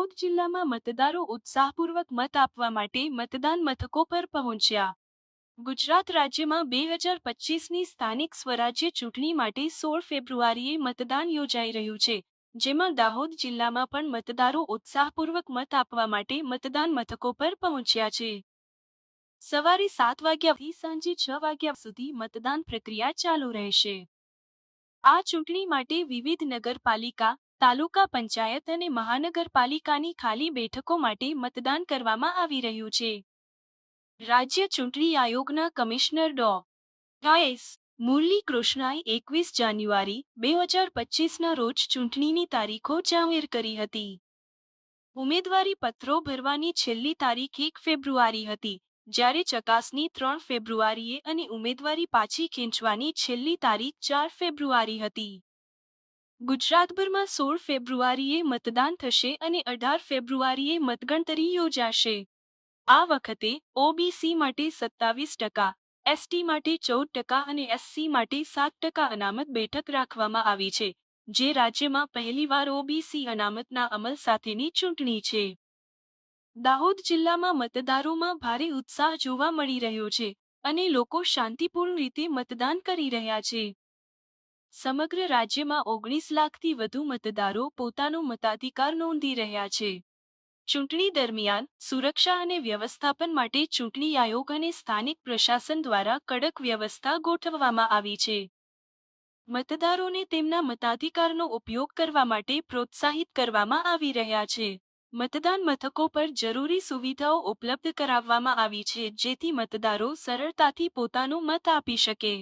દાહોદ જિલ્લામાં મતદારો ઉત્સાહપૂર્વક મત આપવા માટે મતદાન મથકો પર પહોંચ્યા. ગુજરાત રાજ્યમાં 2025ની સ્થાનિક સ્વરાજ્ય ચૂંટણી માટે 16 ફેબ્રુઆરીએ મતદાન યોજાઈ રહ્યું છે, જેમાં દાહોદ જિલ્લામાં પણ મતદારો ઉત્સાહપૂર્વક મત આપવા માટે મતદાન મથકો પર પહોંચ્યા છે. સવારે 7 વાગ્યાથી સાંજે 6 વાગ્યા સુધી મતદાન પ્રક્રિયા ચાલુ રહેશે. આ ચૂંટણી માટે વિવિધ નગરપાલિકા, તાલુકા પંચાયત અને મહાનગરપાલિકાની ખાલી બેઠકો માટે મતદાન કરવામાં આવી રહ્યું છે. રાજ્ય ચૂંટણી આયોગના કમિશનર ડો. એસ. મુરલી કૃષ્ણાએ 21 જાન્યુઆરી 2025ના રોજ ચૂંટણીની તારીખો જાહેર કરી હતી. ઉમેદવારી પત્રો ભરવાની છેલ્લી તારીખ 1 ફેબ્રુઆરી હતી, જ્યારે ચકાસણી 3 ફેબ્રુઆરીએ અને ઉમેદવારી પાછી ખેંચવાની છેલ્લી તારીખ 4 ફેબ્રુઆરી હતી. ગુજરાતભરમાં 16 ફેબ્રુઆરીએ મતદાન થશે અને 18 ફેબ્રુઆરીએ મતગણતરી યોજાશે. આ વખતે ઓબીસી માટે 27%, એસટી માટે 14% અને એસસી માટે 7% અનામત બેઠક રાખવામાં આવી છે, જે રાજ્યમાં પહેલીવાર ઓબીસી અનામતના અમલ સાથેની ચૂંટણી છે. દાહોદ જિલ્લામાં મતદારોમાં ભારે ઉત્સાહ જોવા મળી રહ્યો છે અને લોકો શાંતિપૂર્ણ રીતે મતદાન કરી રહ્યા છે. સમગ્ર રાજ્યમાં 19 લાખથી વધુ મતદારો પોતાનો મતાધિકાર નોંધી રહ્યા છે. ચૂંટણી દરમિયાન સુરક્ષા અને વ્યવસ્થાપન માટે ચૂંટણી આયોગ અને સ્થાનિક પ્રશાસન દ્વારા કડક વ્યવસ્થા ગોઠવવામાં આવી છે. મતદારોને તેમના મતાધિકારનો ઉપયોગ કરવા માટે પ્રોત્સાહિત કરવામાં આવી રહ્યા છે. મતદાન મથકો પર જરૂરી સુવિધાઓ ઉપલબ્ધ કરાવવામાં આવી છે, જેથી મતદારો સરળતાથી પોતાનો મત આપી શકે.